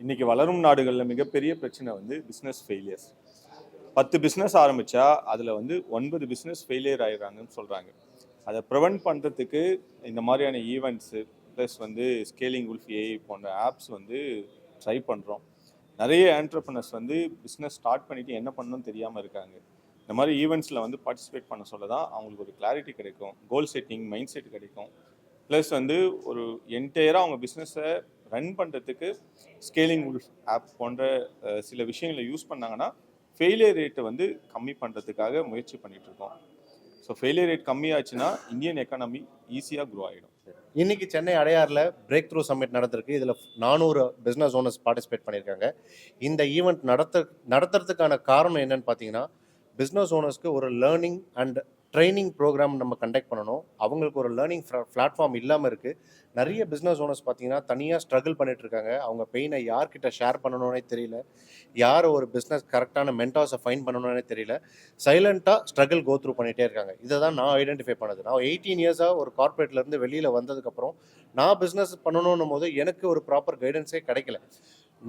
இன்னைக்கு வளரும் நாடுகளில் மிகப்பெரிய பிரச்சனை வந்து பிஸ்னஸ் ஃபெயிலியர்ஸ். 10 பிஸ்னஸ் ஆரம்பிச்சா அதில் வந்து 9 பிஸ்னஸ் ஃபெயிலியர் ஆயிடுறாங்கன்னு சொல்கிறாங்க. அதை ப்ரிவென்ட் பண்ணுறதுக்கு இந்த மாதிரியான ஈவெண்ட்ஸு ப்ளஸ் வந்து ஸ்கேலிங் உல்ஃப் ஏஐ போன்ற ஆப்ஸ் வந்து ட்ரை பண்ணுறோம். நிறைய ஆண்டர்ப்ரனர்ஸ் வந்து பிஸ்னஸ் ஸ்டார்ட் பண்ணிவிட்டு என்ன பண்ணணும்னு தெரியாமல் இருக்காங்க. இந்த மாதிரி ஈவெண்ட்ஸில் வந்து பார்ட்டிசிபேட் பண்ண சொல்ல தான் அவங்களுக்கு ஒரு கிளாரிட்டி கிடைக்கும், கோல் செட்டிங் மைண்ட் செட் கிடைக்கும். ப்ளஸ் வந்து ஒரு என்டையராக அவங்க பிஸ்னஸை ரன் பண்ணுறதுக்கு ஸ்கேலிங் உல்ஃப் ஆப் போன்ற சில விஷயங்களை யூஸ் பண்ணாங்கன்னா ஃபெயிலியர் ரேட்டை வந்து கம்மி பண்ணுறதுக்காக முயற்சி பண்ணிகிட்ருக்கோம். ஸோ ஃபெயிலியர் ரேட் கம்மியாச்சுன்னா இந்தியன் எக்கானமி ஈஸியாக க்ரோ ஆகிடும். இன்னைக்கு சென்னை அடையாறில் பிரேக் த்ரூ சம்மிட் நடந்திருக்கு. இதில் 400 பிஸ்னஸ் ஓனர்ஸ் பார்ட்டிசிபேட் பண்ணியிருக்காங்க. இந்த ஈவெண்ட் நடத்துறதுக்கான காரணம் என்னன்னு பார்த்தீங்கன்னா, பிஸ்னஸ் ஓனர்ஸ்க்கு ஒரு லேர்னிங் அண்ட் ட்ரைனிங் ப்ரோக்ராம் நம்ம கண்டக்ட் பண்ணணும். அவங்களுக்கு ஒரு லேர்னிங் பிளாட்ஃபார்ம் இல்லாமல் இருக்குது. நிறைய பிஸ்னஸ் ஓனர்ஸ் பார்த்தீங்கன்னா தனியாக ஸ்ட்ரகிள் பண்ணிட்டு இருக்காங்க. அவங்க பெயினை யார்கிட்ட ஷேர் பண்ணணும்னே தெரியல, யார் ஒரு பிஸ்னஸ் கரெக்டான மென்டார்ஸை ஃபைன் பண்ணணும்னே தெரியல. சைலண்ட்டாக ஸ்ட்ரகிள் கோ த்ரூ பண்ணிகிட்டே இருக்காங்க. இதை தான் நான் ஐடென்டிஃபை பண்ணது. நான் 18 இயர்ஸாக ஒரு கார்பரேட்லேருந்து வெளியில் வந்ததுக்கப்புறம் நான் பிஸ்னஸ் பண்ணணும் போது எனக்கு ஒரு ப்ராப்பர் கைடன்ஸே கிடைக்கல.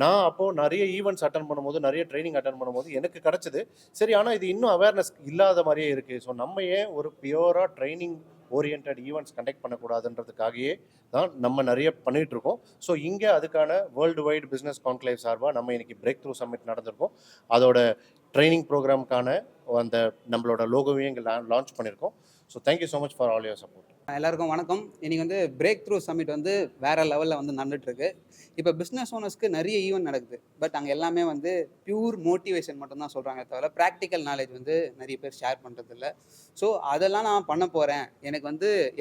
நான் அப்போது நிறைய ஈவெண்ட்ஸ் அட்டன் பண்ணும்போது, நிறைய ட்ரைனிங் அட்டன் பண்ணும்போது எனக்கு கிடச்சிது. சரி, ஆனால் இது இன்னும் அவேர்னஸ் இல்லாத மாதிரியே இருக்குது. ஸோ நம்ம ஏன் ஒரு பியூராக ட்ரைனிங் ஓரியன்ட் ஈவெண்ட்ஸ் கண்டக்ட் பண்ணக்கூடாதுன்றதுக்காகவே தான் நம்ம நிறைய பண்ணிகிட்ருக்கோம். ஸோ இங்கே அதுக்கான வேர்ல்டு வைட் பிஸ்னஸ் கான்க்ளேவ் சார்பாக நம்ம இன்றைக்கி பிரேக் த்ரூ சம்மிட் நடந்திருக்கோம். அதோட ட்ரைனிங் ப்ரோக்ராமுக்கான அந்த நம்மளோட லோகோவையும் இங்கே லான்ச் பண்ணியிருக்கோம். So thank you so much for all your support. எல்லாருக்கும் வணக்கம். இன்றைக்கி வந்து பிரேக் த்ரூ சம்மிட் வந்து வேறு லெவலில் வந்து நடந்துகிட்ருக்கு. இப்போ பிஸ்னஸ் ஓனர்ஸ்க்கு நிறைய ஈவெண்ட் நடக்குது. பட் அங்கே எல்லாமே வந்து பியூர் மோட்டிவேஷன் மட்டும்தான் சொல்கிறாங்க தவிர ப்ராக்டிக்கல் நாலேஜ் வந்து நிறைய பேர் ஷேர் பண்ணுறதில்ல. ஸோ அதெல்லாம் நான் பண்ண போகிறேன்,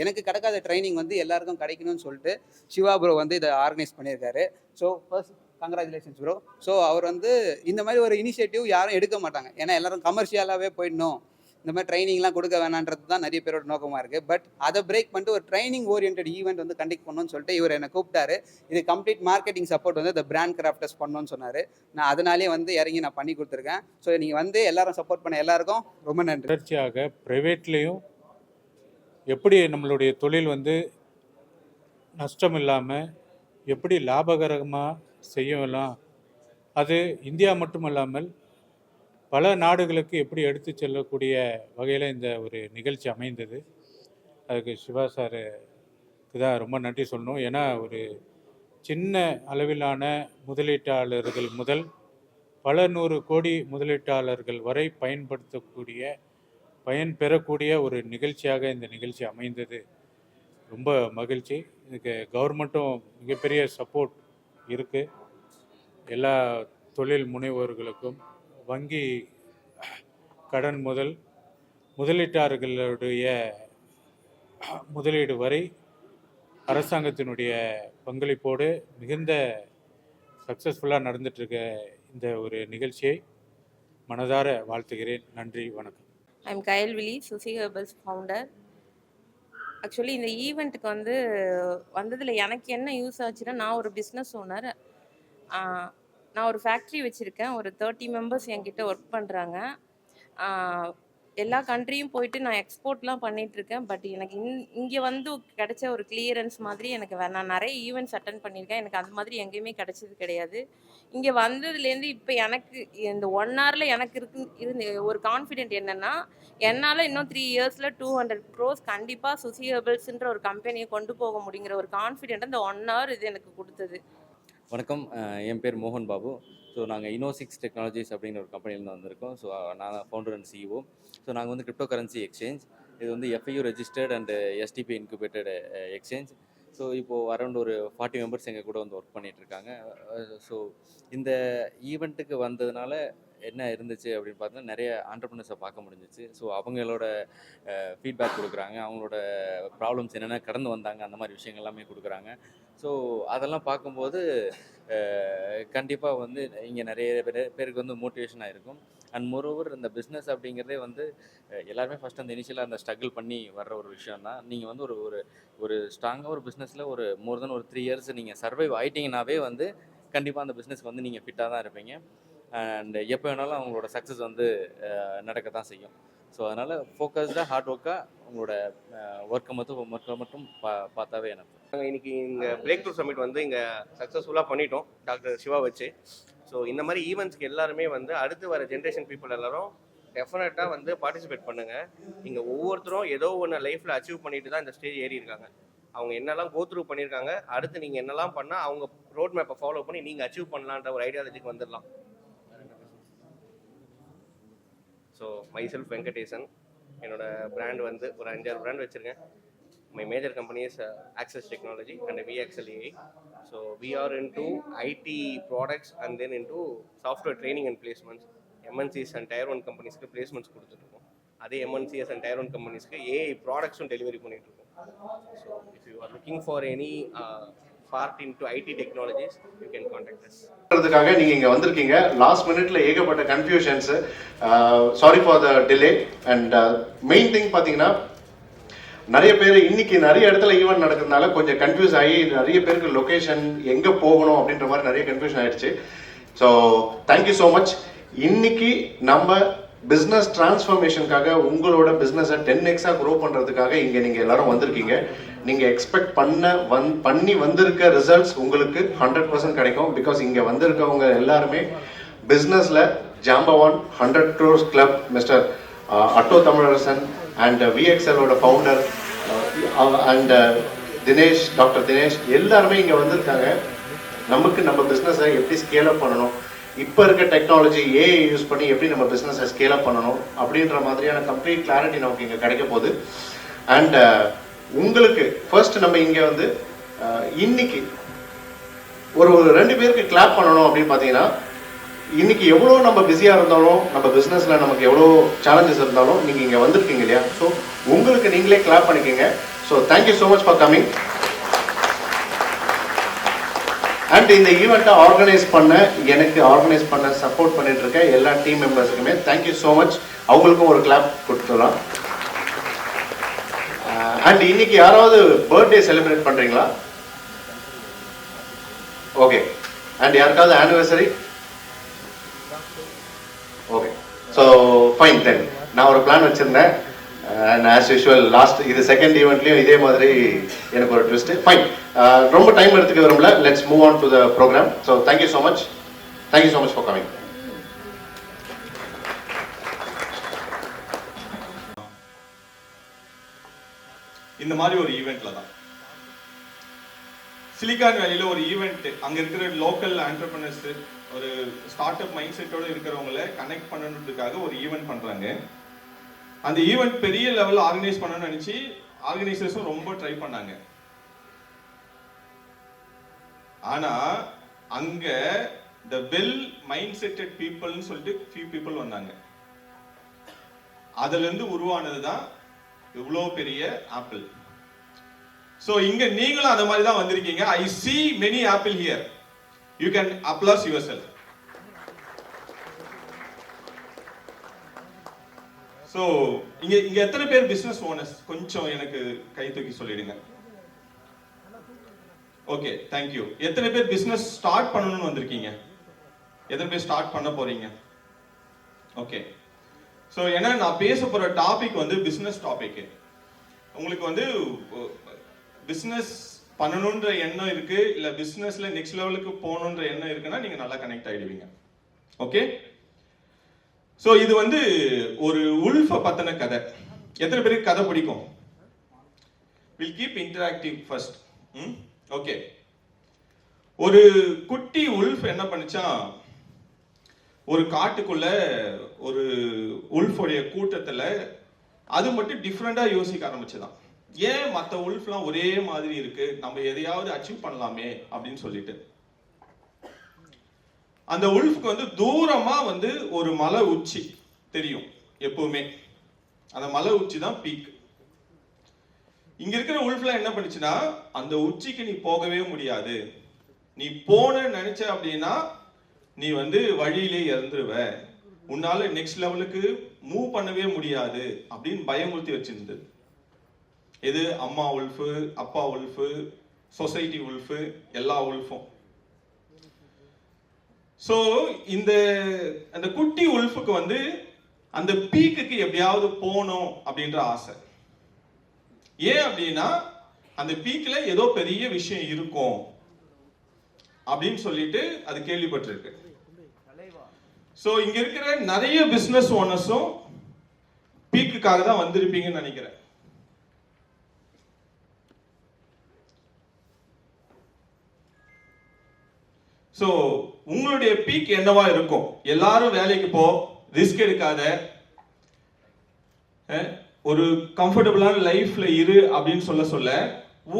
எனக்கு கிடைக்காத ட்ரைனிங் வந்து எல்லாருக்கும் கிடைக்கணும்னு சொல்லிட்டு சிவா ப்ரோ வந்து இதை ஆர்கனைஸ் பண்ணியிருக்காரு. So first congratulations bro. So அவர் வந்து இந்த மாதிரி ஒரு இனிஷியேட்டிவ் யாரும் எடுக்க மாட்டாங்க. ஏன்னா எல்லாரும் கமர்ஷியலாகவே போயிடணும், இந்த மாதிரி ட்ரைனிங்லாம் கொடுக்க வேணான்றது தான் நிறைய பேரோட நோக்கமாக இருக்குது. பட் அதை பிரேக் பண்ணிட்டு ஒரு ட்ரைனிங் ஓரியன்ட் ஈவெண்ட் வந்து கண்டக்ட் பண்ணணும்னு சொல்லிட்டு இவர் என்னை கூப்பிட்டாரு. இது கம்ப்ளீட் மார்க்கெட்டிங் சப்போர்ட் வந்து இந்த பிராண்ட் கிராஃப்டர்ஸ் பண்ணணும்னு சொன்னார். நான் அதனாலே வந்து இறங்கி நான் பண்ணி கொடுத்துருக்கேன். ஸோ நீங்கள் வந்து எல்லாரும் சப்போர்ட் பண்ண எல்லாருக்கும் ரொம்ப நன்றி. தொடர்ச்சியாக ப்ரைவேட்லேயும் எப்படி நம்மளுடைய தொழில் வந்து நஷ்டம் இல்லாமல் எப்படி லாபகரமாக செய்யலாம், அது இந்தியா மட்டுமல்லாமல் பல நாடுகளுக்கு எப்படி எடுத்து செல்லக்கூடிய வகையில் இந்த ஒரு நிகழ்ச்சி அமைந்தது. அதுக்கு சிவா சாருக்கு தான் ரொம்ப நன்றி சொல்லணும். ஏன்னா ஒரு சின்ன அளவிலான முதலீட்டாளர்கள் முதல் பல 100 கோடி முதலீட்டாளர்கள் வரை பயன் பெறக்கூடிய ஒரு நிகழ்ச்சியாக இந்த நிகழ்ச்சி அமைந்தது. ரொம்ப மகிழ்ச்சி. இதுக்கு கவர்மெண்ட்டும் மிகப்பெரிய சப்போர்ட் இருக்குது. எல்லா தொழில் முனைவோர்களுக்கும் வங்கி கடன் முதல் முதலீட்டாளர்களுடைய முதலீடு வரை அரசாங்கத்தினுடைய பங்களிப்போடு மிகுந்த சக்ஸஸ்ஃபுல்லாக நடந்துட்டுருக்க இந்த ஒரு நிகழ்ச்சியை மனதார வாழ்த்துகிறேன். நன்றி, வணக்கம். I'm Kayalvizhi, Suchi Herbals founder. Actually இந்த ஈவெண்ட்டுக்கு வந்ததில் எனக்கு என்ன யூஸ் ஆச்சுன்னா, நான் ஒரு பிஸ்னஸ் ஓனர். நான் ஒரு ஃபேக்ட்ரி வச்சுருக்கேன். ஒரு 30 மெம்பர்ஸ் என்கிட்ட ஒர்க் பண்ணுறாங்க. எல்லா கண்ட்ரியும் போயிட்டு நான் எக்ஸ்போர்ட்லாம் பண்ணிகிட்ருக்கேன். பட் எனக்கு இங்கே வந்து கிடைச்ச ஒரு கிளியரன்ஸ் மாதிரி எனக்கு நான் நிறைய ஈவெண்ட்ஸ் அட்டன் பண்ணியிருக்கேன். எனக்கு அந்த மாதிரி எங்கேயுமே கிடைச்சது கிடையாது. இங்கே வந்ததுலேருந்து இப்போ எனக்கு இந்த 1 ஹவரில் எனக்கு இருந்து ஒரு கான்ஃபிடென்ட் என்னென்னா, என்னால் இன்னும் 3 இயர்ஸில் 200 crores கண்டிப்பாக சுசி ஹெர்பல்ஸ்ன்ற ஒரு கம்பெனியை கொண்டு போக முடியுங்கிற ஒரு கான்ஃபிடென்ட் இந்த 1 ஹவர் இது எனக்கு கொடுத்தது. வணக்கம், என் பேர் மோகன் பாபு. ஸோ நாங்கள் இன்னோசிக்ஸ் டெக்னாலஜிஸ் அப்படிங்கிற ஒரு கம்பெனிலேருந்து வந்திருக்கோம். ஸோ நான் ஃபவுண்டர் அண்ட் சிஇஓ. ஸோ நாங்கள் வந்து கிரிப்டோ கரன்சி எக்ஸ்சேஞ்ச், இது வந்து FIU registered and SDP incubated exchange. So இப்போது அரௌண்ட் ஒரு 40 மெம்பர்ஸ் எங்கள் கூட வந்து ஒர்க் பண்ணிகிட்ருக்காங்க. ஸோ இந்த ஈவெண்ட்டுக்கு வந்ததுனால என்ன இருந்துச்சு அப்படின்னு பார்த்தீங்கன்னா, நிறைய ஆண்டர்ப்ரனர்ஸை பார்க்க முடிஞ்சிச்சு. ஸோ அவங்களோட ஃபீட்பேக் கொடுக்குறாங்க, அவங்களோட ப்ராப்ளம்ஸ் என்னென்ன கடந்து வந்தாங்க, அந்த மாதிரி விஷயங்கள் எல்லாமே கொடுக்குறாங்க. ஸோ அதெல்லாம் பார்க்கும்போது கண்டிப்பாக வந்து இங்கே நிறைய பேருக்கு வந்து மோட்டிவேஷனாக இருக்கும். அண்ட் மோரோவர் இந்த பிஸ்னஸ் அப்படிங்கிறதே வந்து எல்லாருமே ஃபஸ்ட் அந்த இனிஷியலாக அந்த ஸ்ட்ரகிள் பண்ணி வர்ற ஒரு விஷயம் தான். நீங்கள் வந்து ஒரு ஸ்ட்ராங்காக ஒரு பிஸ்னஸில் ஒரு மோர் தென் ஒரு 3 இயர்ஸ் நீங்கள் சர்வைவ் ஆகிட்டிங்கனாவே வந்து கண்டிப்பாக அந்த பிஸ்னஸ்க்கு வந்து நீங்கள் ஃபிட்டாக தான் இருப்பீங்க. அண்ட் எப்போ வேணாலும் அவங்களோட சக்ஸஸ் வந்து நடக்க தான் செய்யும். ஸோ அதனால் ஃபோக்கஸ்டாக ஹார்ட் ஒர்க்காக உங்களோட ஒர்க்கை மட்டும் பார்த்தாவே எனக்கு. நாங்கள் இன்னைக்கு இங்கே பிரேக் த்ரூ சமிட் வந்து இங்கே சக்ஸஸ்ஃபுல்லாக பண்ணிட்டோம் டாக்டர் சிவா வச்சு. ஸோ இந்த மாதிரி ஈவெண்ட்ஸ்க்கு எல்லாருமே வந்து அடுத்து வர ஜென்ரேஷன் பீப்புள் எல்லாரும் டெஃபினட்டாக வந்து பார்ட்டிசிபேட் பண்ணுங்கள். இங்கே ஒவ்வொருத்தரும் ஏதோ ஒன்று லைஃப்பில் அச்சீவ் பண்ணிட்டு தான் இந்த ஸ்டேஜ் ஏறி இருக்காங்க. அவங்க என்னெல்லாம் கோ த்ரூ பண்ணியிருக்காங்க, அடுத்து நீங்கள் என்னெல்லாம் பண்ணால் அவங்க ரோட் மேப்பை ஃபாலோ பண்ணி நீங்கள் அச்சீவ் பண்ணலான்ற ஒரு ஐடியாலஜிக்கு வந்துடலாம். ஸோ மை செல்ஃப் வெங்கடேசன், என்னோட பிராண்ட் வந்து ஒரு 5-6 பிராண்ட் வச்சுருக்கேன். My major company is Access Technology and VXL AI. So we are into IT products and then into software training and placements. MNCs and Tier 1 companies ku placements கொடுத்துருக்கோம். அதே MNCs and Tier 1 companies ku AI products delivery பண்ணிட்டு இருக்கோம். So if you are looking for any part into IT technologies, you can contact us. அதுக்காக நீங்க இங்க வந்திருக்கீங்க. Last மினிட்ல ஏகப்பட்ட confusions. Sorry for the delay. And main thing பாத்தீங்கன்னா நிறைய பேர் இன்னைக்கு நிறைய இடத்துல ஈவெண்ட் நடக்கிறதுனால கொஞ்சம் கன்ஃபியூஸ் ஆகி நிறைய பேருக்கு லொகேஷன் எங்கே போகணும் அப்படின்ற மாதிரி நிறைய கன்ஃபியூஷன் ஆயிடுச்சு. So thank you so much. இன்னைக்கு நம்ம பிஸ்னஸ் டிரான்ஸ்ஃபர்மேஷனுக்காக உங்களோட பிஸ்னஸை 10x க்ரோ பண்ணுறதுக்காக இங்கே நீங்கள் எல்லாரும் வந்திருக்கீங்க. நீங்கள் எக்ஸ்பெக்ட் பண்ணி வந்திருக்க ரிசல்ட்ஸ் உங்களுக்கு 100% கிடைக்கும். பிகாஸ் இங்கே வந்திருக்கவங்க எல்லாருமே பிஸ்னஸில் ஜாம்பவான் 100 crores கிளப் மிஸ்டர் அட்டோ தமிழரசன் அண்ட் விஎக்ஸ்எலோட founder and Dinesh, doctor Dinesh எல்லாருமே இங்கே வந்திருக்காங்க. நம்ம பிஸ்னஸை எப்படி ஸ்கேல் அப் பண்ணணும், இப்போ இருக்க டெக்னாலஜி ஏஐ யூஸ் பண்ணி எப்படி நம்ம பிஸ்னஸை ஸ்கேல் அப் பண்ணணும் அப்படின்ற மாதிரியான கம்ப்ளீட் கிளாரிட்டி நமக்கு இங்கே கிடைக்க போகுது. அண்ட் உங்களுக்கு ஃபர்ஸ்ட் நம்ம இங்கே வந்து இன்னைக்கு ஒரு 2 பேருக்கு கிளாப் பண்ணணும் அப்படின்னு பார்த்தீங்கன்னா, இன்னைக்கு எவ்வளோ நம்ம பிஸியாக இருந்தாலும் நம்ம பிஸ்னஸில் நமக்கு எவ்வளோ சேலஞ்சஸ் இருந்தாலும் நீங்கள் இங்கே வந்திருக்கீங்க இல்லையா? ஸோ உங்களுக்கு நீங்களே கிளாப் பண்ணிக்கோங்க. So thank you so much for coming. And இந்த ஈவெண்ட்டை ஆர்கனைஸ் பண்ண சப்போர்ட் பண்ணிட்டு இருக்க எல்லா டீம் மெம்பர்ஸுக்குமே தேங்க்யூ ஸோ மச். அவங்களுக்கும் ஒரு கிளாப் கொடுத்துடலாம். அண்ட் இன்னைக்கு யாராவது பர்த்டே செலிப்ரேட் பண்ணுறீங்களா? ஓகே. அண்ட் யாருக்காவது ஆனிவர்சரி? ஓகே. ஸோ ஃபைன் தென். நான் ஒரு பிளான் வச்சுருந்தேன். அண்ட் ஆஸ் யூஷுவல் இது செகண்ட் ஈவெண்ட்லேயும் இதே மாதிரி எனக்கு ஒரு ட்விஸ்ட்டு. ஃபைன். ரொம்ப டைம் எடுத்துக்க விரும்பல. Let's move on to the programme. So thank you so much. Thank you so much for coming. இந்த மாதிரி ஒரு ஈவெண்ட்ல தான் சிலிகான் வேலியில ஒரு ஈவெண்ட், அங்க இருக்கிற லோக்கல் ஆண்டர்பிரினர்ஸ் ஒரு ஸ்டார்ட் அப் மைண்ட் செட்டோட இருக்கிறவங்களை கனெக்ட் பண்ணணுன்றதுக்காக ஒரு ஈவெண்ட் பண்றாங்க. அந்த ஈவெண்ட் பெரிய லெவலில் ஆர்கனைஸ் பண்ணணும்னு நினைச்சு ஆர்கனைசர்ஸும் ரொம்ப ட்ரை பண்ணாங்க. ஆனா அங்க த வெல் மைண்ட் செட்டட் பீப்புள்னு சொல்லிட்டு ஃபியூ பீப்புள் வந்தாங்க. அதுல இருந்து உருவானது தான் இவ்வளோ பெரிய ஆப்பிள். ஸோ இங்க நீங்களும் அந்த மாதிரி தான் வந்திருக்கீங்க. ஐ see many apple here. You can applaud yourself. So இங்க எத்தனை பேர் பிசினஸ் ஓனர்ஸ்? கொஞ்சம் எனக்கு கை தூக்கி சொல்லிடுங்க. Okay, thank you. எத்தனை பேர் பிசினஸ் ஸ்டார்ட் பண்ணணும்னு வந்திருக்கீங்க? எத்தனை பேர் ஸ்டார்ட் பண்ண போறீங்க? ஓகே. ஸோ ஏன்னா நான் பேச போற டாபிக் வந்து பிசினஸ் டாபிக். உங்களுக்கு வந்து பிசினஸ் பண்ணணுன்ற எண்ணம் இருக்கு, இல்ல பிசினஸ்ல நெக்ஸ்ட் லெவலுக்கு போகணுன்ற எண்ணம் இருக்குன்னா நீங்க நல்லா கனெக்ட் ஆயிடுவீங்க. ஓகே. ஸோ இது வந்து ஒரு உல்ஃபை பத்தின கதை. எத்தனை பேருக்கு கதை பிடிக்கும்? Will keep interactive first. Okay. ஒரு குட்டி உல்ஃப் என்ன பண்ணுச்சா, ஒரு காட்டுக்குள்ள ஒரு உல்ஃபோடைய கூட்டத்துல அது மட்டும் டிஃப்ரெண்டா யோசிக்க ஆரம்பிச்சுதான். ஏன் மற்ற உல்ஃப்லாம் ஒரே மாதிரி இருக்கு, நம்ம எதையாவது அச்சீவ் பண்ணலாமே அப்படின்னு சொல்லிட்டு அந்த உல்ஃப்க்கு வந்து தூரமா வந்து ஒரு மலை உச்சி தெரியும் எப்பவுமே. அந்த மலை உச்சி தான் பீக். இங்க இருக்கிற உல்ஃப்லாம் என்ன பண்ணுச்சுன்னா, அந்த உச்சிக்கு நீ போகவே முடியாது, நீ போன நினைச்ச அப்படின்னா நீ வந்து வழியிலே இறந்துருவ, உன்னால நெக்ஸ்ட் லெவலுக்கு மூவ் பண்ணவே முடியாது அப்படின்னு பயமுறுத்தி வச்சிருந்தது. இது அம்மா உல்ஃபு, அப்பா உல்ஃபு, சொசைட்டி உல்ஃபு, எல்லா உல்ஃபும். ஸோ அந்த குட்டி உல்ஃபுக்கு வந்து அந்த பீக்குக்கு எப்படியாவது போகணும் அப்படின்ற ஆசை. ஏன் அப்படின்னா அந்த பீக்ல ஏதோ பெரிய விஷயம் இருக்கும் அப்படின்னு சொல்லிட்டு அது கேள்விப்பட்டிருக்கு. ஸோ இங்க இருக்கிற நிறைய பிசினஸ் ஓனர்ஸும் பீக்குக்காக தான் வந்திருப்பீங்கன்னு நினைக்கிறேன். ஸோ உங்களுடைய பீக் என்னவா இருக்கும்? எல்லாரும் வேலைக்கு போ, ரிஸ்க் எடுக்காத, ஒரு கம்ஃபர்டபுளான லைஃப்ல இரு அப்படின்னு சொல்ல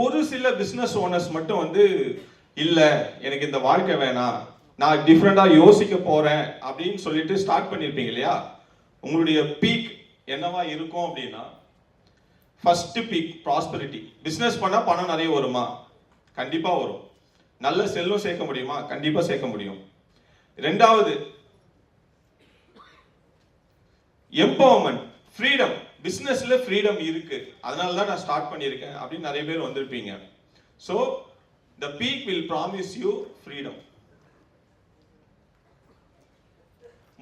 ஒரு சில பிசினஸ் ஓனர்ஸ் மட்டும் வந்து இல்ல எனக்கு இந்த வாழ்க்கை வேணாம், நான் டிஃப்ரெண்டா யோசிக்க போறேன் அப்படின்னு சொல்லிட்டு ஸ்டார்ட் பண்ணிருப்பீங்க இல்லையா? உங்களுடைய பீக் என்னவா இருக்கும் அப்படின்னா, ஃபர்ஸ்ட் பீக் ப்ராஸ்பெரிட்டி. பிசினஸ் பண்ணா பணம் நிறைய வருமா? கண்டிப்பா வரும். நல்ல செல்வம் சேர்க்க முடியுமா? கண்டிப்பா சேர்க்க முடியும். ரெண்டாவது எம்பவர்மெண்ட், ஃப்ரீடம். பிசினஸ்ல ஃப்ரீடம் இருக்கு, அதனால தான் நான் ஸ்டார்ட் பண்ணியிருக்கேன் அப்படின்னு நிறைய பேர் வந்திருப்பீங்க. So the peak will promise you freedom.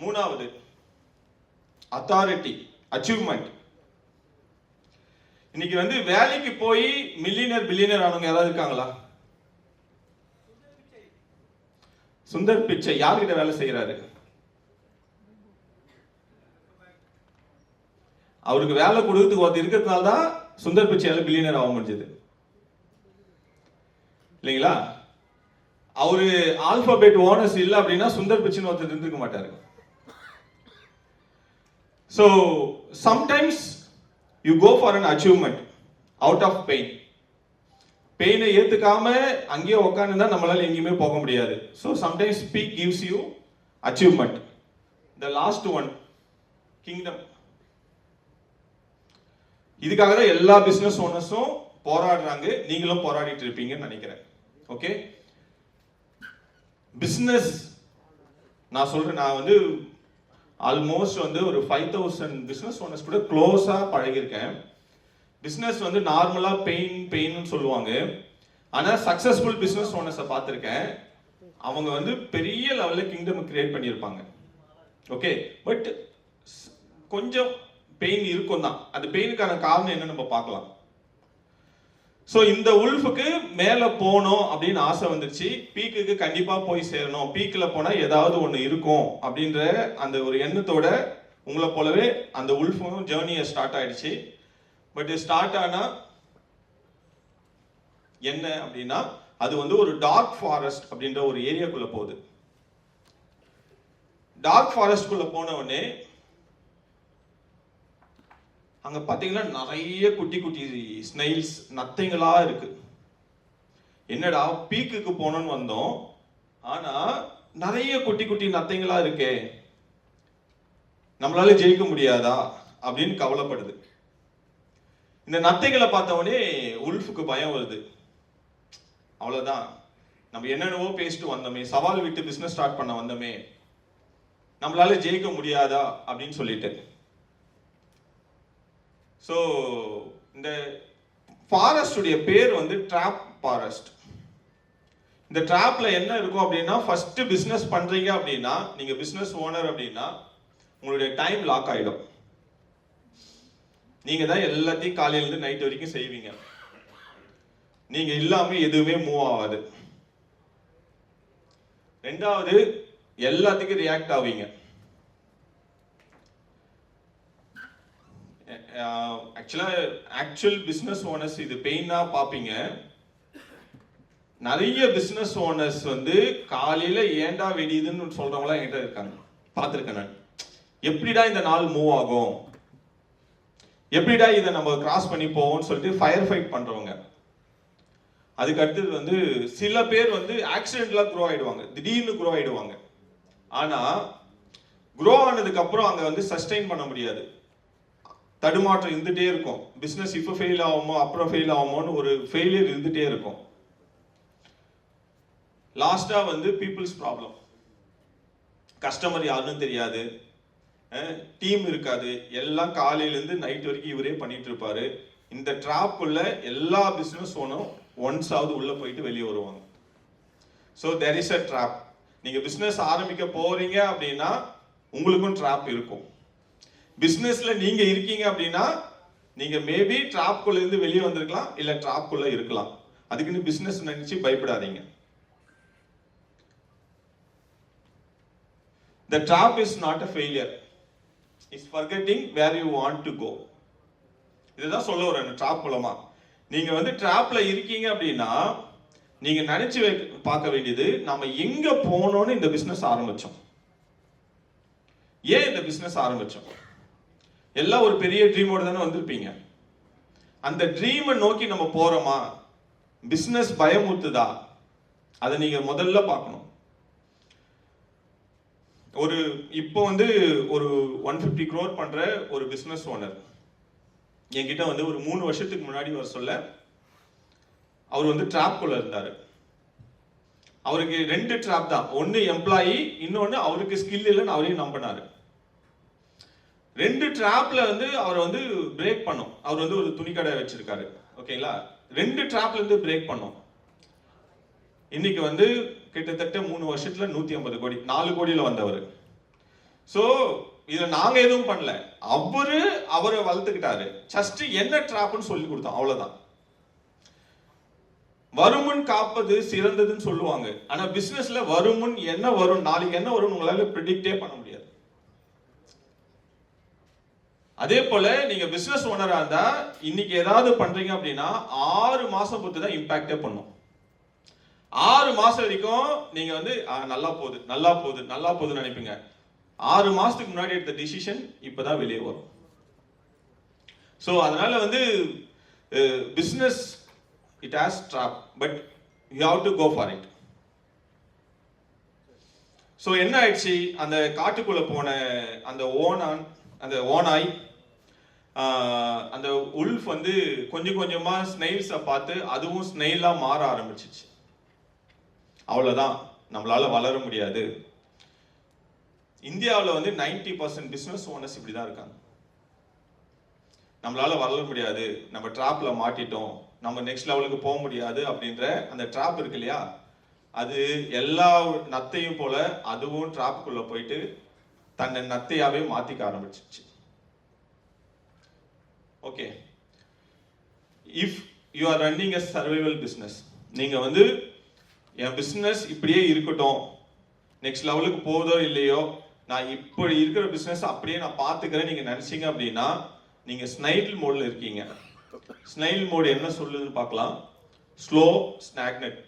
மூணாவது அத்தாரிட்டி, அச்சீவ்மெண்ட். இன்னைக்கு வந்து வேலைக்கு போய் மில்லியனர் பில்லியனர் ஆனவங்க யாராவது இருக்காங்களா? சுந்தர் பிச்சை யார்கிட்ட வேலை செய்யறாரு? அவருக்கு வேலை கொடுக்கறதுக்கு ஒருத்தர் இருக்கிறதுனால தான் சுந்தர் பிச்சையால பில்லியனர் ஆக முடிஞ்சது இல்லைங்களா? அவரு ஆல்பாபெட் ஓனர்ஸ் இல்லை அப்படின்னா சுந்தர் பிச்சைன்னு ஒருத்தர் இருந்திருக்க மாட்டாரு. So sometimes you go for an achievement out of pain. பெயினை ஏத்துக்காம அங்கேயே உட்காந்துதான் நம்மளால எங்கேயுமே போக முடியாது. So sometimes peak gives you achievement. The last one kingdom. இதுக்காக தான் எல்லா பிசினஸ் ஓனர்ஸும் போராடுறாங்க, நீங்களும் போராடிட்டு இருப்பீங்கன்னு நினைக்கிறேன். ஓகே, பிசினஸ் நான் சொல்றேன், நான் வந்து ஆல்மோஸ்ட் வந்து ஒரு 5000 பிசினஸ் ஓனர்ஸ் கூட க்ளோஸா பழகிருக்கேன். பிசினஸ் வந்து நார்மலா பெயின் சொல்லுவாங்க, ஆனா சக்சஸ்ஃபுல் பிசினஸ் ஓனர்ஸை பார்த்திருக்கேன். அவங்க வந்து பெரிய லெவல்ல கிங்டம் கிரியேட் பண்ணியிருப்பாங்க. ஓகே, பட் கொஞ்சம் பெயின் இருக்கும் தான். அந்த பெயினுக்கான காரணம் என்ன நம்ம பார்க்கலாம். ஸோ இந்த உல்ஃபுக்கு மேல போகணும் அப்படின்னு ஆசை வந்துருச்சு, பீக்குக்கு கண்டிப்பா போய் சேரணும், பீக்கில் போனா ஏதாவது ஒன்று இருக்கும் அப்படின்ற அந்த ஒரு எண்ணத்தோட உங்களை போலவே அந்த உல்ஃபும் ஜேர்னியை ஸ்டார்ட் ஆயிடுச்சு. பட் ஸ்டார்ட் ஆனா என்ன அப்படின்னா, அது வந்து ஒரு டார்க் ஃபாரஸ்ட் அப்படின்ற ஒரு ஏரியாக்குள்ள போகுது. டார்க் ஃபாரஸ்ட்குள்ள போன உடனே அங்க பாத்தீங்கன்னா நிறைய குட்டி குட்டி ஸ்னைல்ஸ், நத்தைங்களா இருக்கு. என்னடா பீக்குக்கு போனோம்னு வந்தோம், ஆனா நிறைய குட்டி குட்டி நத்தைங்களா இருக்கே, நம்மளால ஜெயிக்க முடியாதா அப்படின்னு கவலைப்படுது. இந்த நத்தைகளை பார்த்தவொடனே உல்ஃபுக்கு பயம் வருது. அவ்வளவுதான், நம்ம என்னென்னவோ பேசிட்டு வந்தோமே, சவால் விட்டு பிசினஸ் ஸ்டார்ட் பண்ண வந்தோமே, நம்மளால ஜெயிக்க முடியாதா அப்படின்னு சொல்லிட்டு. ஸோ இந்த ஃபாரஸ்டுடைய பேர் வந்து ட்ராப் ஃபாரஸ்ட். இந்த ட்ராப்ல என்ன இருக்கும் அப்படின்னா, ஃபர்ஸ்ட் பிசினஸ் பண்றீங்க அப்படின்னா, நீங்க பிசினஸ் ஓனர் அப்படின்னா உங்களுடைய டைம் லாக் ஆயிடும். நீங்க தான் எல்லாத்தையும் காலையில இருந்து நைட் வரைக்கும் செய்வீங்க, நீங்க இல்லாம எதுவுமே மூவ் ஆகாது. ரெண்டாவது, எல்லாத்துக்கும் ரியாக்ட் ஆவீங்க. ஆக்சுவல் பிசினஸ் ஓனர்ஸ் இது பெயினா பாப்பீங்க. நிறைய பிசினஸ் ஓனர்ஸ் வந்து காலையில ஏண்டா வெடியுதுன்னு சொல்றவங்களா என்கிட்ட இருக்காங்க, பார்த்திருக்கேன் நான். எப்படிடா இந்த நாள் மூவ் ஆகும், எப்படிடா இதை நம்ம கிராஸ் பண்ணி போவோம்னு சொல்லிட்டு ஃபயர் ஃபைட் பண்றவங்க. அதுக்கு அடுத்தது வந்து சில பேர் வந்து ஆக்சிடென்ட்ல க்ரோ ஆயிடுவாங்க, திடீர்னு க்ரோ ஆயிடுவாங்க. ஆனா க்ரோ ஆனதுக்கு அப்புறம் அங்க வந்து சஸ்டெயின் பண்ண முடியாது, தடுமாற்றம் இருந்துட்டே இருக்கும். பிசினஸ் இப்ப ஃபெயில் ஆகுமோ அப்புறம் ஃபெயில் ஆகுமோன்னு ஒரு ஃபெயிலியர் இருந்துட்டே இருக்கும். லாஸ்டா வந்து பீப்புள்ஸ் ப்ராப்ளம். கஸ்டமர் யாருன்னு தெரியாது, டீம் இருக்காது, எல்லாம் காலையில இருந்து நைட் வரைக்கும் இவரே பண்ணிட்டு இருப்பாரு. இந்த ட்ராப்புள்ள எல்லா பிசினஸ் ஓனரும் ஒன்ஸாவது உள்ள போயிட்டு வெளியே வருவாங்க. So there is a drop. நீங்க பிசினஸ் ஆரம்பிக்க போறீங்க அப்படின்னா உங்களுக்கும் ட்ராப் இருக்கும். பிசினஸ்ல நீங்க இருக்கீங்க அப்படின்னா நீங்க மேபி ட்ராப்குள்ள இருந்து வெளியே வந்திருக்கலாம், இல்ல ட்ராப்குள்ள இருக்கலாம். அதுக்குன்னு பிசினஸ் நினைச்சு பயப்படாதீங்க. The trap is not a failure. It's forgetting where you want to go. இதுதான் சொல்ல வரேன் ட்ராப் மூலமா. நீங்க வந்து ட்ராப்ல இருக்கீங்க அப்படின்னா நீங்க நினைச்சு பார்க்க வேண்டியது நாம எங்க போனோம்னு இந்த பிசினஸ் ஆரம்பிச்சோம். ஏன் இந்த பிசினஸ் ஆரம்பிச்சோம்? எல்லாம் ஒரு பெரிய ட்ரீமோட தானே வந்திருப்பீங்க. அந்த ட்ரீமை நோக்கி நம்ம போறோமா? பிசினஸ் பயமுறுத்துதா? அதை நீங்க முதல்ல பார்க்கணும். இப்போ வந்து ஒரு 150 crore பண்ற ஒரு பிசினஸ் ஓனர் என்கிட்ட வந்து ஒரு 3 வருஷத்துக்கு முன்னாடி வர சொல்ல, அவர் வந்து ட்ராப்குள்ள இருந்தாரு. அவருக்கு 2 ட்ராப் தான். ஒன்னு எம்ப்ளாயி, இன்னொன்னு அவருக்கு ஸ்கில் இல்லைன்னு அவரையும் நம்பினாரு. 2 ட்ராப்ல வந்து அவர் வந்து பிரேக் பண்ணோம். அவர் வந்து ஒரு துணிக்கடை வச்சிருக்காரு, ஓகேங்களா? 2 ட்ராப்ல இருந்து பிரேக் பண்ணோம். இன்னைக்கு வந்து கிட்டத்தட்ட 3 வருஷத்துல 150 கோடி, 4 கோடியில வந்தவர். சோ இதுல நாங்க எதுவும் பண்ணல, அவரை வளர்த்துக்கிட்டாரு. ஜஸ்ட் என்ன ட்ராப்னு சொல்லி கொடுத்தோம், அவ்வளவுதான். வருமுன் காப்பது சிறந்ததுன்னு சொல்லுவாங்க. ஆனா பிசினஸ்ல வருமுன் என்ன வரும், நாளைக்கு என்ன வரும் உங்களால ப்ரெடிக்டே பண்ண முடியாது. அதே போல நீங்க பிசினஸ் ஓனரா இருந்தா இன்னைக்கு ஏதாவது பண்றீங்க அப்படின்னா 6 மாசம் பொறுத்து தான் இம்பாக்டே பண்ணும். 6 மாசம் வரைக்கும் நீங்க வந்து நல்லா போகுது நல்லா போகுது நல்லா போகுதுன்னு நினைப்பீங்க. 6 மாசத்துக்கு முன்னாடி எடுத்த டிசிஷன் இப்பதான் வெளியே வரும். சோ அதனால வந்து business it has drop, but you have to go for it. So என்ன ஆயிடுச்சு, அந்த காட்டுக்குள்ள போன அந்த ஓனாய் அந்த உல்ஃப் வந்து கொஞ்சம் கொஞ்சமா ஸ்னெயில்ஸை பார்த்து அதுவும் ஸ்னெயிலா மாற ஆரம்பிச்சிச்சு. அவ்வளவுதான், நம்மளால வளர முடியாது. இந்தியாவில் வந்து 90% பிசினஸ் ஓனர்ஸ் இப்படிதான் இருக்காங்க. நம்மளால வளர முடியாது, நம்ம ட்ராப்ல மாட்டிட்டோம், நம்ம நெக்ஸ்ட் லெவலுக்கு போக முடியாது அப்படின்ற அந்த ட்ராப் இருக்கு இல்லையா, அது எல்லா நத்தையும் போல அதுவும் ட்ராப்புக்குள்ள போயிட்டு தன்னை நத்தையாவே மாத்திக்க ஆரம்பிச்சிச்சு. Okay, if you are running a survival business, நீங்க வந்து என் பிசினஸ் இப்படியே இருக்கட்டும், நெக்ஸ்ட் லெவலுக்கு போதோ இல்லையோ, நான் இப்படி இருக்கிற பிசினஸ் அப்படியே நான் பார்த்துக்கிறேன் நீங்க நினைச்சீங்க அப்படின்னா நீங்க ஸ்னைல் மோட்ல இருக்கீங்க. ஸ்னைல் மோட் என்ன சொல்லுதுன்னு பார்க்கலாம். ஸ்லோ ஸ்டாக்னட்,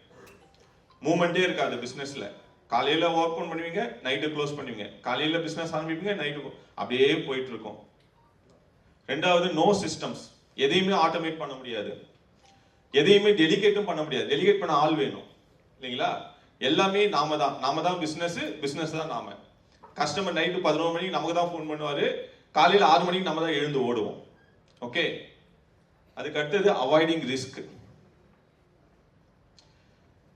மூவ்மெண்டே இருக்காது பிசினஸ்ல. காலையில ஓப்பன் பண்ணுவீங்க, நைட்டு க்ளோஸ் பண்ணுவீங்க, காலையில பிசினஸ் ஆரம்பிப்பீங்க, நைட்டு அப்படியே போயிட்டு இருக்கும். ரெண்டாவது, நோ சிஸ்டம்ஸ், எதையுமே ஆட்டோமேட் பண்ண முடியாது, எதையுமே டெலிகேட்டும் பண்ண முடியாது. டெலிகேட் பண்ண ஆள் வேணும் இல்லைங்களா? எல்லாமே நாம தான் பிசினஸ் தான் நாம. கஸ்டமர் நைட்டு 11 மணிக்கு நமக்கு தான் ஃபோன் பண்ணுவாரு, காலையில 6 மணிக்கு நம்ம தான் எழுந்து ஓடுவோம். ஓகே, அதுக்கு அடுத்தது அவாய்டிங்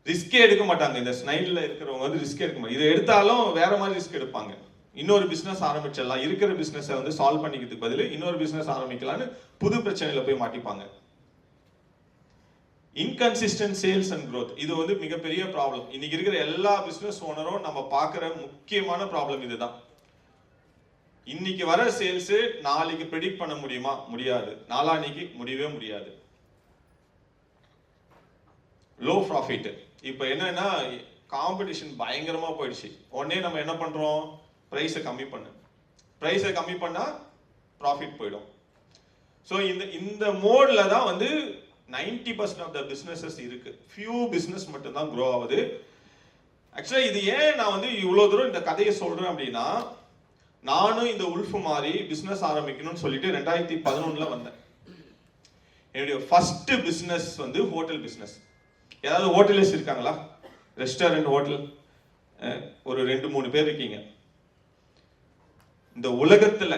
ரிஸ்கே எடுக்க மாட்டாங்க. இந்த ஸ்னைல்ல இருக்கிறவங்க வந்து ரிஸ்க் எடுக்க மாட்டாங்க. இதை எடுத்தாலும் வேற மாதிரி ரிஸ்க் எடுப்பாங்க. இன்னொரு பிசினஸ் ஆரம்பிச்சிடலாம், இருக்கிற பிசினஸை வந்து சால்வ் பண்ணிக்கிறதுக்கு பதில் இன்னொரு பிசினஸ் ஆரம்பிக்கலாம்னு புது பிரச்சனையில போய் மாட்டிப்பாங்க. இன்கன்சிஸ்டன்ட் சேல்ஸ் அண்ட் growth, இது வந்து மிகப்பெரிய ப்ராப்ளம். இன்னைக்கு இருக்கிற எல்லா பிசினஸ் ஓனரும் நம்ம பார்க்குற முக்கியமான ப்ராப்ளம் இதுதான். இன்னைக்கு வர சேல்ஸ் நாளைக்கு ப்ரெடிக்ட் பண்ண முடியுமா? முடியாது. நாளான்னைக்கு முடியவே முடியாது. Low profit. இப்போ என்னன்னா காம்படிஷன் பயங்கரமா போயிடுச்சு. உடனே நம்ம என்ன பண்றோம், பிரைஸை கம்மி பண்ணா ப்ராஃபிட் போயிடும். ஸோ இந்த மோட்ல தான் வந்து 90% ஆஃப் த பிசினஸஸ் இருக்கு. ஃபியூ பிசினஸ் மட்டும் தான் க்ரோ ஆகுது. ஆக்சுவலா இது ஏன் நான் வந்து இவ்வளவு தூரம் இந்த கதையை சொல்றேன் அப்படின்னா, நானும் இந்த உல்ஃப் மாதிரி பிசினஸ் ஆரம்பிக்கணும்னு சொல்லிட்டு 2011 வந்தேன். என்னுடைய ஃபர்ஸ்ட் பிசினஸ் வந்து ஹோட்டல் பிசினஸ். ஏதாவது ஹோட்டல்ஸ் இருக்காங்களா? ரெஸ்டாரண்ட் ஹோட்டல் ஒரு 2-3 பேர் இருக்கீங்க. இந்த உலகத்துல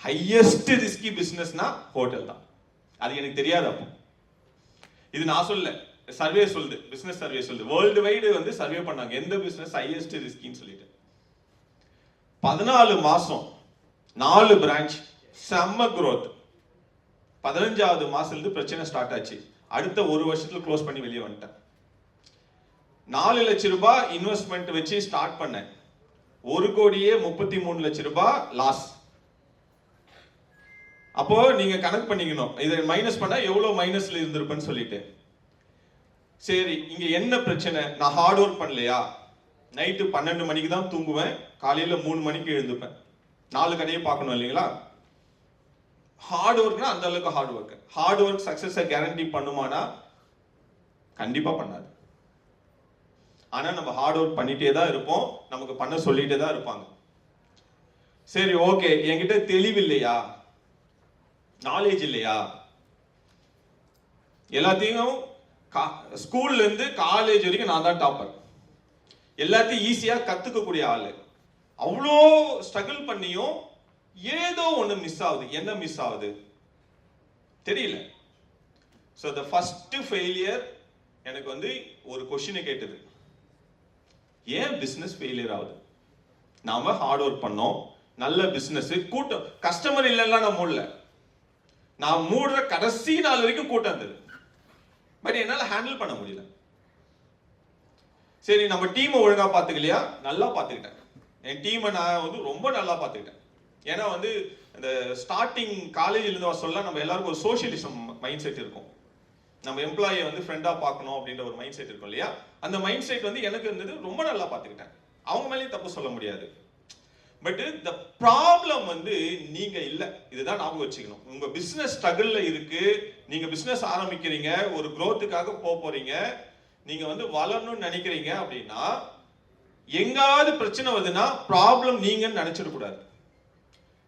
ஹையஸ்ட் ரிஸ்கி பிசினஸ்னா ஹோட்டல் தான். அது எனக்கு தெரியாது. அப்போ இது நான் சொல்ல, சர்வே சொல்லுது, பிசினஸ் சர்வே சொல்லுது. வேர்ல்டு வைடு வந்து சர்வே பண்ணாங்க எந்த பிசினஸ் ஹையஸ்ட் ரிஸ்கின்னு சொல்லிட்டு. 14 மாசம் 4 பிரான்ச், செம்ம growth. 15வது மாசத்துல இருந்து பிரச்சனை ஸ்டார்ட் ஆச்சு. அடுத்த 1 வருஷத்துல க்ளோஸ் பண்ணி வெளியே வந்துட்டேன். 4 லட்சம் ரூபாய் இன்வெஸ்ட்மெண்ட் வச்சு ஸ்டார்ட் பண்ணேன். 1 கோடியே 33 லட்சம் ரூபாய் லாஸ். அப்போ நீங்க கனெக்ட் பண்ணிக்கணும், இதை மைனஸ் பண்ணா எவ்வளவு மைனஸ்ல இருந்திருப்பேன்னு சொல்லிட்டு. சரி, இங்க என்ன பிரச்சனை? நான் ஹார்ட் ஒர்க் பண்ணலையா? நைட்டு 12 மணிக்கு தான் தூங்குவேன், காலையில 3 மணிக்கு எழுந்துப்பேன், 4 கடையை பார்க்கணும் இல்லைங்களா? ஹார்ட் ஒர்க்னா அந்த அளவுக்கு ஹார்ட் ஒர்க். ஹார்ட் ஒர்க் சக்சஸை கேரண்டி பண்ணுமானா? கண்டிப்பா பண்ணாது. ஆனா நம்ம ஹார்ட் ஒர்க் பண்ணிட்டே தான் இருப்போம், நமக்கு பண்ண சொல்லிட்டே தான் இருப்பாங்க. சரி, ஓகே, என்கிட்ட தெளிவு இல்லையா, நாலேஜ் இல்லையா? எல்லாத்தையும் ஸ்கூல்ல இருந்து காலேஜ் வரைக்கும் நான் தான் டாப்பர், எல்லாத்தையும் ஈஸியா கத்துக்கக்கூடிய ஆளு. அவ்வளோ ஸ்ட்ரகிள் பண்ணியும் ஏதோ ஒண்ணு மிஸ் ஆகுது. என்ன மிஸ் ஆகுது தெரியல. ஸோ த ஃபர்ஸ்ட் ஃபெயிலியர் எனக்கு வந்து ஒரு கொஸ்டினை கேட்டது, ஏன் பிசினஸ் ஃபெயிலியர் ஆகுது? நாம ஹார்ட் ஒர்க் பண்ணோம், நல்ல பிசினஸ், கூட்டம், கஸ்டமர் இல்லைன்னா நான் மூடல, நான் மூடுற கடைசி நாள் வரைக்கும் கூட்டம் இருந்தது, பட் என்னால ஹேண்டில் பண்ண முடியல. சரி, நம்ம டீமை ஒழுங்கா பாத்துக்கலையா? நல்லா பாத்துக்கிட்டேன். என் டீமை நான் வந்து ரொம்ப நல்லா பாத்துக்கிட்டேன். ஏன்னா வந்து இந்த ஸ்டார்டிங் காலேஜில் இருந்து சொல்ல நம்ம எல்லாருக்கும் ஒரு சோசியலிசம் மைண்ட் செட் இருக்கும். நம்ம எம்ப்ளாயை வந்து ஃப்ரெண்டா பார்க்கணும் அப்படின்ற ஒரு மைண்ட் செட் இருக்கும் இல்லையா? அந்த மைண்ட் செட் வந்து எனக்கு இருந்தது, ரொம்ப நல்லா பாத்துக்கிட்டேன். அவங்க மேலேயும் தப்பு சொல்ல முடியாது. பட் த ப்ராப்ளம் வந்து நீங்க இல்ல, இதுதான் ஞாபகம் வச்சுக்கணும். உங்க பிசினஸ் ஸ்ட்ரகிள்ல இருக்கு, நீங்க பிசினஸ் ஆரம்பிக்கிறீங்க, ஒரு growthக்காக போறீங்க, நீங்க வந்து வளரணும்னு நினைக்கிறீங்க அப்படின்னா, எங்காவது பிரச்சனை வருதுன்னா ப்ராப்ளம் நீங்கன்னு நினைச்சிட கூடாது.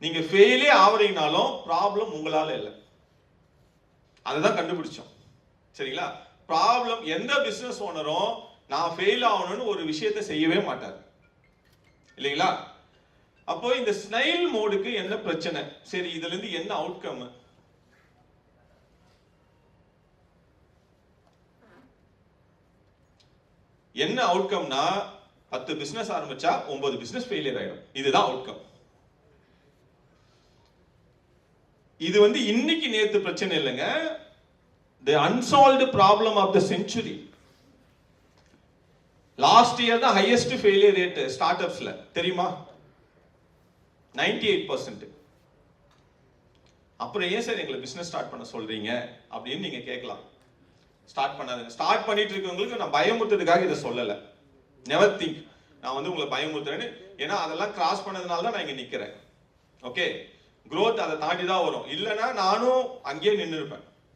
நீங்க ஃபெயிலே ஆவறீங்கனாலும் ப்ராப்ளம் உங்களால இல்லை, அதுதான் கண்டுபிடிச்சோம். சரிங்களா? ப்ராப்ளம் எந்த பிசினஸ் ஓனரும் நான் ஃபெயில் ஆகணும்னு ஒரு விஷயத்தை செய்யவே மாட்டார் இல்லைங்களா? அப்போ இந்த ஸ்னைல் மோடுக்கு என்ன பிரச்சனை? சரி, இதுல இருந்து என்ன அவுட்கம்? என்ன அவுட்கம்னா 10 பிசினஸ் ஆரம்பிச்சா 9 பிசினஸ் ஃபெயிலியர் ஆயிடும். இதுதான் அவுட்கம். இது வந்து இன்னைக்கு நேத்து பிரச்சனை இல்லைங்க, the unsolved problem of the century. Last year தான் ஹையஸ்ட் ஃபெயிலியர் ரேட் ஸ்டார்ட் அப்ஸ்ல, தெரியுமா? 98%. அப்புறம் ஏன் சார் எங்களை பிசினஸ் ஸ்டார்ட் பண்ண சொல்றீங்க அப்படின்னு நீங்க கேட்கலாம். ஸ்டார்ட் பண்ணாதுங்க. ஸ்டார்ட் பண்ணிட்டு இருக்கவங்களுக்கு நான் பயமுறுத்துறதுக்காக இதை சொல்லல. நெவர் திங்க் நான் வந்து உங்களை பயமுறுத்துறேன்னு. ஏன்னா அதெல்லாம் கிராஸ் பண்ணதுனால தான் நான் இங்க நிக்கிறேன். ஓகே, growth அதை தாண்டி தான் வரும், இல்லைன்னா நானும் அங்கேயே நின்று இருப்பேன்.